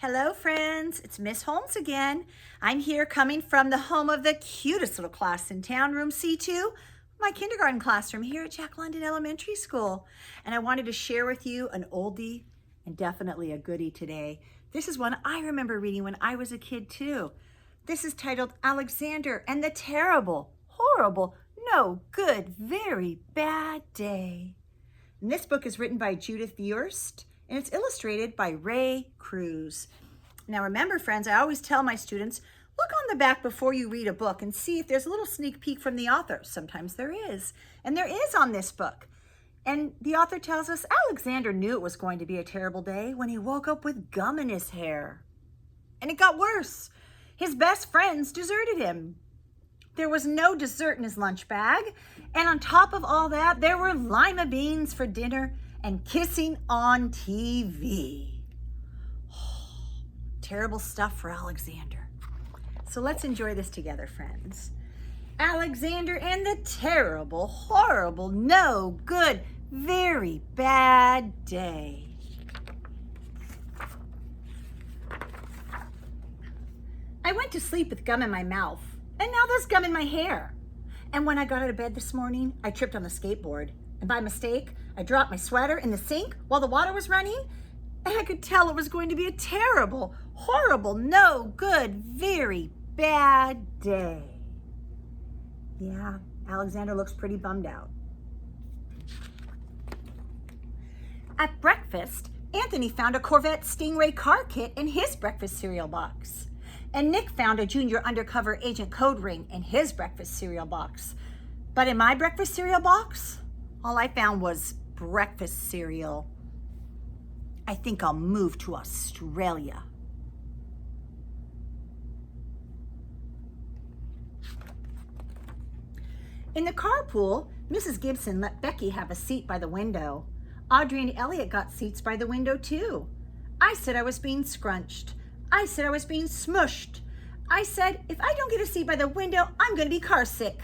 Hello friends, it's Miss Holmes again. I'm here coming from the home of the cutest little class in town, room C2, my kindergarten classroom here at Jack London Elementary School. And I wanted to share with you an oldie and definitely a goodie today. This is one I remember reading when I was a kid too. This is titled Alexander and the Terrible, Horrible, No Good, Very Bad Day. And this book is written by Judith Viorst, and it's illustrated by Ray Cruz. Now remember, friends, I always tell my students, look on the back before you read a book and see if there's a little sneak peek from the author. Sometimes there is, and there is on this book. And the author tells us Alexander knew it was going to be a terrible day when he woke up with gum in his hair. And it got worse. His best friends deserted him. There was no dessert in his lunch bag, and on top of all that, there were lima beans for dinner and kissing on TV. Oh, terrible stuff for Alexander. So let's enjoy this together, friends. Alexander and the terrible, horrible, no good, very bad day. I went to sleep with gum in my mouth, and now there's gum in my hair. And when I got out of bed this morning, I tripped on the skateboard. And by mistake, I dropped my sweater in the sink while the water was running. And I could tell it was going to be a terrible, horrible, no good, very bad day. Yeah, Alexander looks pretty bummed out. At breakfast, Anthony found a Corvette Stingray car kit in his breakfast cereal box. And Nick found a junior undercover agent code ring in his breakfast cereal box. But in my breakfast cereal box, all I found was breakfast cereal. I think I'll move to Australia. In the carpool, Mrs. Gibson let Becky have a seat by the window. Audrey and Elliot got seats by the window too. I said I was being scrunched. I said I was being smushed. I said, if I don't get a seat by the window, I'm going to be car sick.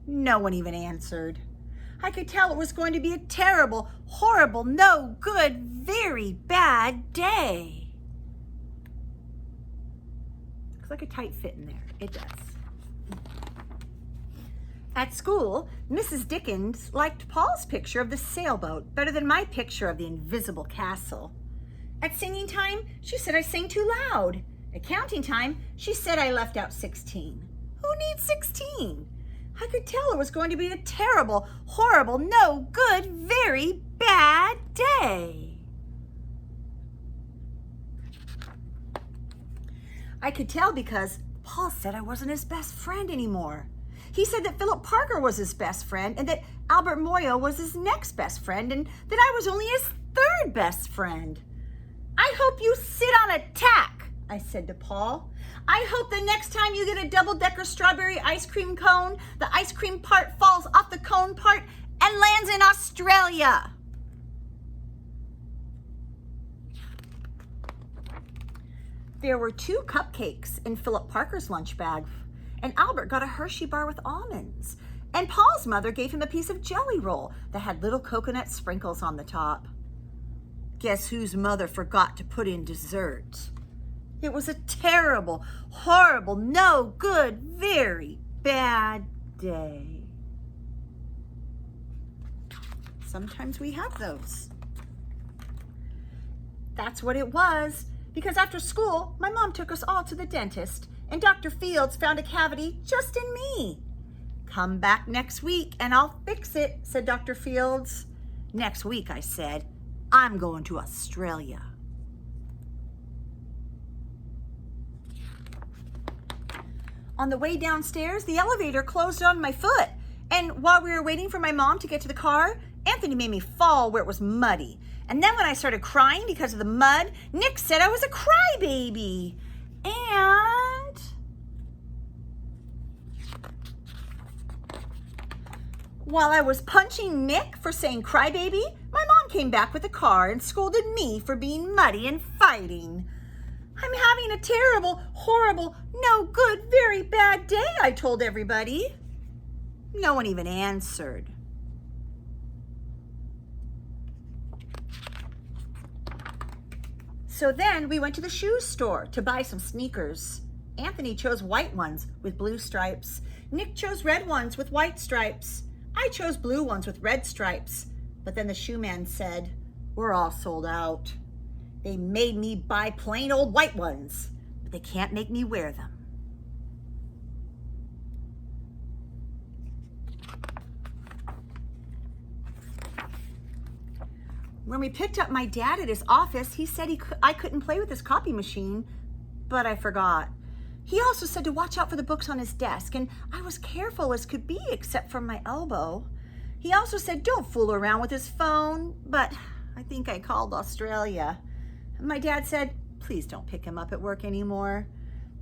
No one even answered. I could tell it was going to be a terrible, horrible, no good, very bad day. Looks like a tight fit in there. It does. At school, Mrs. Dickens liked Paul's picture of the sailboat better than my picture of the invisible castle. At singing time, she said I sang too loud. At counting time, she said I left out 16. Who needs 16? I could tell it was going to be a terrible, horrible, no good, very bad day. I could tell because Paul said I wasn't his best friend anymore. He said that Philip Parker was his best friend and that Albert Moyo was his next best friend and that I was only his third best friend. I hope you sit on a tack, I said to Paul. I hope the next time you get a double-decker strawberry ice cream cone, the ice cream part falls off the cone part and lands in Australia. There were 2 cupcakes in Philip Parker's lunch bag, and Albert got a Hershey bar with almonds, and Paul's mother gave him a piece of jelly roll that had little coconut sprinkles on the top. Guess whose mother forgot to put in dessert? It was a terrible, horrible, no good, very bad day. Sometimes we have those. That's what it was, because after school, my mom took us all to the dentist, and Dr. Fields found a cavity just in me. Come back next week and I'll fix it, said Dr. Fields. Next week, I said, I'm going to Australia. On the way downstairs, the elevator closed on my foot. And while we were waiting for my mom to get to the car, Anthony made me fall where it was muddy. And then when I started crying because of the mud, Nick said I was a crybaby. And while I was punching Nick for saying crybaby, my mom came back with the car and scolded me for being muddy and fighting. I'm having a terrible, horrible, no good, very bad day, I told everybody. No one even answered. So then we went to the shoe store to buy some sneakers. Anthony chose white ones with blue stripes. Nick chose red ones with white stripes. I chose blue ones with red stripes. But then the shoe man said, "We're all sold out." They made me buy plain old white ones, but they can't make me wear them. When we picked up my dad at his office, he said I couldn't play with his copy machine, but I forgot. He also said to watch out for the books on his desk, and I was careful as could be except for my elbow. He also said don't fool around with his phone, but I think I called Australia. My dad said, please don't pick him up at work anymore.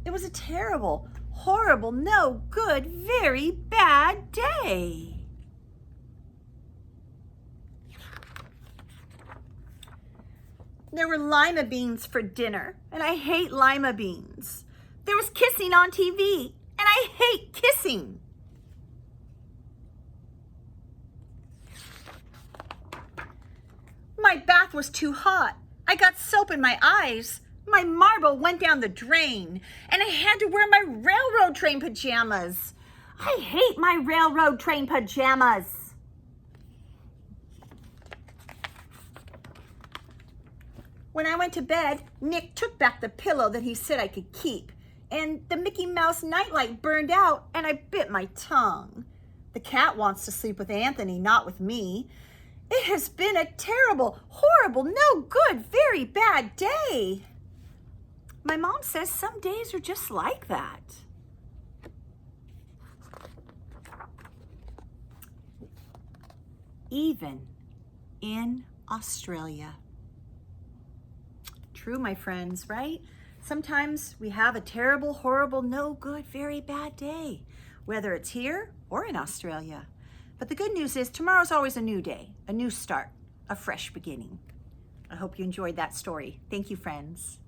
It was a terrible, horrible, no good, very bad day. There were lima beans for dinner, and I hate lima beans. There was kissing on TV, and I hate kissing. My bath was too hot. I got soap in my eyes. My marble went down the drain, and I had to wear my railroad train pajamas. I hate my railroad train pajamas. When I went to bed, Nick took back the pillow that he said I could keep, and the Mickey Mouse nightlight burned out, and I bit my tongue. The cat wants to sleep with Anthony, not with me. It has been a terrible, horrible, no good, very bad day. My mom says some days are just like that. Even in Australia. True, my friends, right? Sometimes we have a terrible, horrible, no good, very bad day, whether it's here or in Australia. But the good news is tomorrow's always a new day, a new start, a fresh beginning. I hope you enjoyed that story. Thank you, friends.